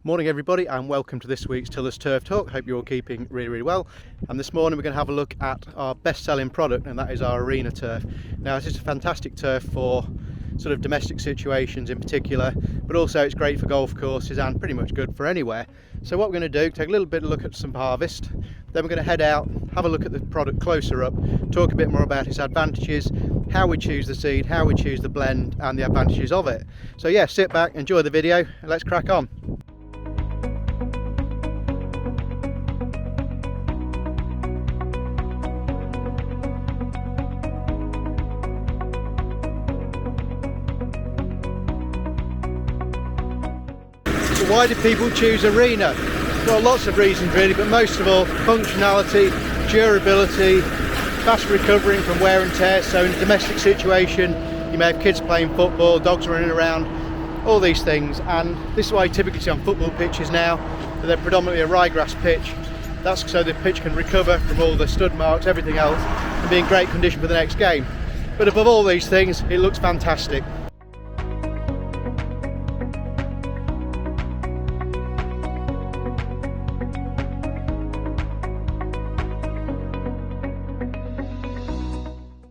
Morning everybody, and welcome to this week's Tillers Turf Talk. Hope you're all keeping really well. And this morning we're going to have a look at our best selling product, and that is our arena turf. Now this is a fantastic turf for sort of domestic situations in particular, but also it's great for golf courses and pretty much good for anywhere. So what we're going to do, take a little bit of a look at some harvest, then we're going to head out, have a look at the product closer up, talk a bit more about its advantages, how we choose the seed, how we choose the blend and the advantages of it. So yeah, sit back, enjoy the video and let's crack on. So why do people choose arena? Well, lots of reasons really, but most of all functionality, durability, fast recovering from wear and tear. So in a domestic situation you may have kids playing football, dogs running around, all these things, and this is why you typically see on football pitches now that they're predominantly a ryegrass pitch. That's so the pitch can recover from all the stud marks, everything else, and be in great condition for the next game. But above all these things, it looks fantastic.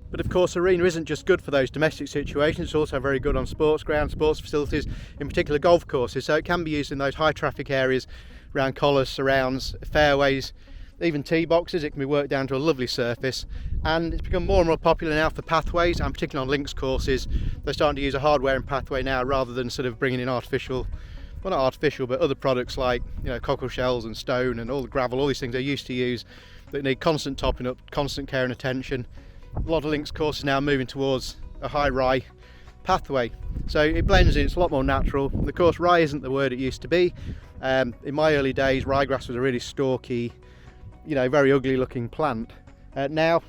But of course, arena isn't just good for those domestic situations, it's also very good on sports grounds, sports facilities, in particular golf courses. So it can be used in those high traffic areas around collars, surrounds, fairways, even tee boxes. It can be worked down to a lovely surface, and it's become more and more popular now for pathways, and particularly on links courses. They're starting to use a hard-wearing pathway now rather than sort of bringing in artificial, well, not artificial, but other products like, you know, cockle shells and stone and all the gravel, all these things they used to use that need constant topping up, constant care and attention. A lot of links courses now moving towards a high rye pathway, so it blends in, it's a lot more natural. And of course, rye isn't the word it used to be. In my early days, ryegrass was a really stalky, you know, very ugly looking plant. Now,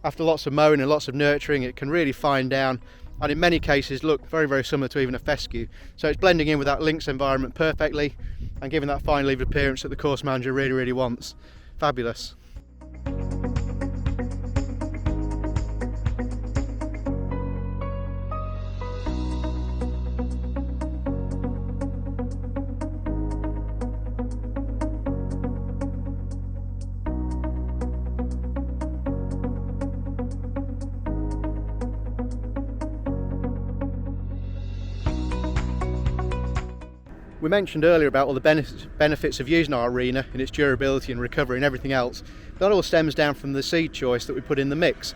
after lots of mowing and lots of nurturing, it can really fine down and in many cases look very, very similar to even a fescue. So it's blending in with that links environment perfectly and giving that fine leaved appearance that the course manager really, really wants. Fabulous. We mentioned earlier about all the benefits of using our arena and its durability and recovery and everything else. That all stems down from the seed choice that we put in the mix.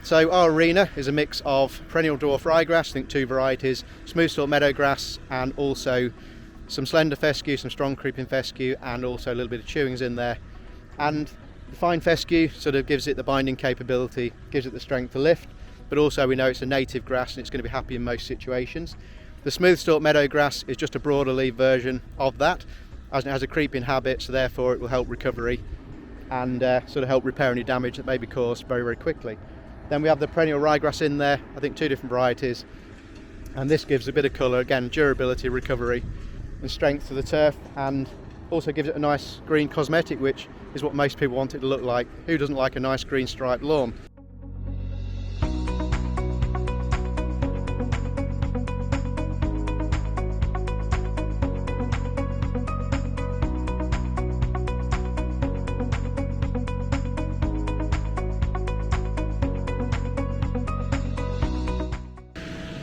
So our arena is a mix of perennial dwarf ryegrass, I think 2 varieties, smooth stalk meadowgrass, and also some slender fescue, some strong creeping fescue, and also a little bit of chewings in there. And the fine fescue sort of gives it the binding capability, gives it the strength to lift, but also we know it's a native grass and it's going to be happy in most situations. The smooth stalk meadowgrass is just a broader leaf version of that, as it has a creeping habit, so therefore it will help recovery and sort of help repair any damage that may be caused very, very quickly. Then we have the perennial ryegrass in there, I think 2 different varieties, and this gives a bit of colour, again durability, recovery and strength to the turf, and also gives it a nice green cosmetic, which is what most people want it to look like. Who doesn't like a nice green striped lawn?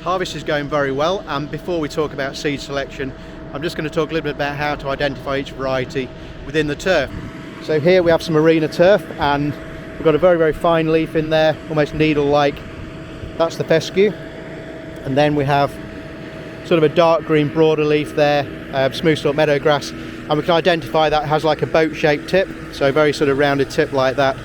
Harvest is going very well, and before we talk about seed selection, I'm just going to talk a little bit about how to identify each variety within the turf. So here we have some arena turf, and we've got a very, very fine leaf in there, almost needle-like. That's the fescue. And then we have sort of a dark green broader leaf there, smooth stalk meadowgrass, and we can identify that has like a boat-shaped tip, so a very sort of rounded tip like that.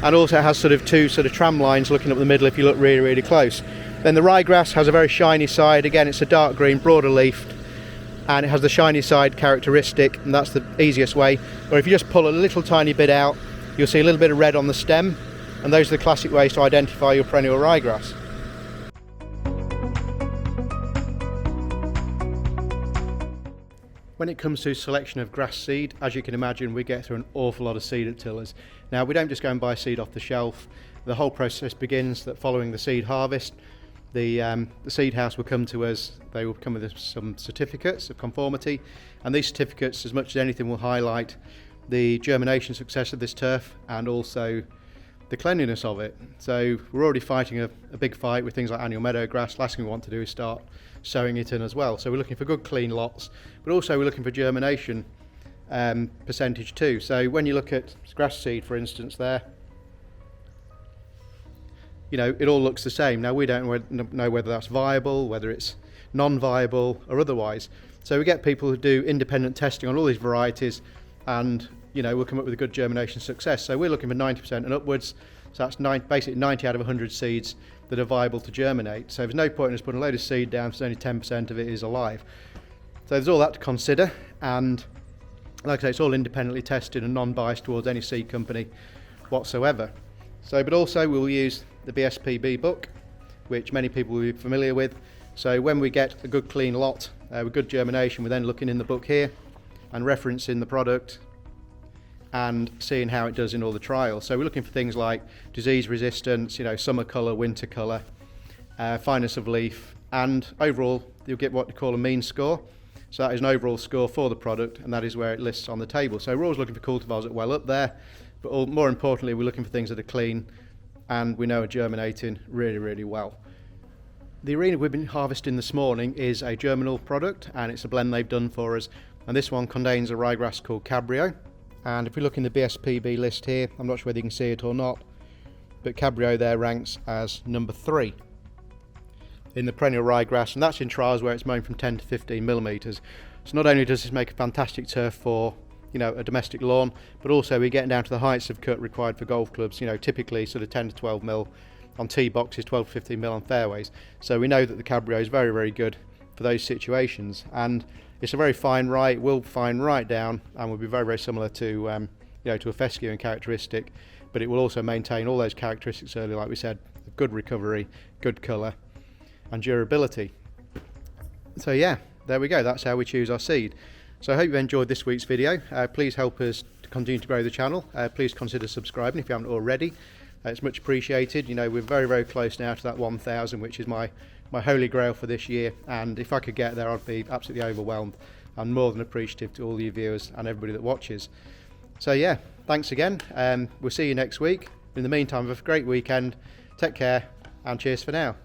And also it has sort of 2 sort of tram lines looking up the middle if you look really, really close. Then the ryegrass has a very shiny side. Again, it's a dark green, broader leafed, and it has the shiny side characteristic, and that's the easiest way. Or if you just pull a little tiny bit out, you'll see a little bit of red on the stem, and those are the classic ways to identify your perennial ryegrass. When it comes to selection of grass seed, as you can imagine, we get through an awful lot of seed at Tillers. Now, we don't just go and buy seed off the shelf. The whole process begins that following the seed harvest. The seed house will come to us, they will come with some certificates of conformity, and these certificates, as much as anything, will highlight the germination success of this turf and also the cleanliness of it. So we're already fighting a big fight with things like annual meadow grass. Last thing we want to do is start sowing it in as well. So we're looking for good clean lots, but also we're looking for germination percentage too. So when you look at grass seed, for instance, there, you know, it all looks the same. Now we don't know whether that's viable, whether it's non-viable or otherwise. So we get people who do independent testing on all these varieties, and you know, we'll come up with a good germination success. So we're looking for 90% and upwards. So that's basically 90 out of 100 seeds that are viable to germinate. So there's no point in us putting a load of seed down if only 10% of it is alive. So there's all that to consider, and like I say, it's all independently tested and non-biased towards any seed company whatsoever. So, but also we'll use the BSPB book, which many people will be familiar with. So when we get a good clean lot with good germination, we're then looking in the book here and referencing the product and seeing how it does in all the trials. So we're looking for things like disease resistance, you know, summer colour, winter colour, fineness of leaf, and overall you'll get what we call a mean score. So that is an overall score for the product, and that is where it lists on the table. So we're always looking for cultivars that are well up there, but more importantly, we're looking for things that are clean and we know are germinating really, really well. The arena we've been harvesting this morning is a germinal product, and it's a blend they've done for us. And this one contains a ryegrass called Cabrio. And if we look in the BSPB list here, I'm not sure whether you can see it or not, but Cabrio there ranks as number 3 in the perennial ryegrass, and that's in trials where it's mown from 10 to 15 millimetres. So not only does this make a fantastic turf for, you know, a domestic lawn, but also we're getting down to the heights of cut required for golf clubs, you know, typically sort of 10 to 12 mil on tee boxes, 12 to 15 mil on fairways. So we know that the Cabrio is very, very good for those situations, and it's a very fine rye. It will fine right down and will be very, very similar to you know, to a fescue in characteristic, but it will also maintain all those characteristics earlier, like we said, good recovery, good colour and durability. So yeah, there we go, that's how we choose our seed. So I hope you enjoyed this week's video. Please help us to continue to grow the channel. Please consider subscribing if you haven't already. It's much appreciated. You know, we're very, very close now to that 1,000, which is my holy grail for this year, and if I could get there I'd be absolutely overwhelmed. I'm more than appreciative to all you viewers and everybody that watches. So yeah, thanks again. We'll see you next week. In the meantime, have a great weekend, take care, and cheers for now.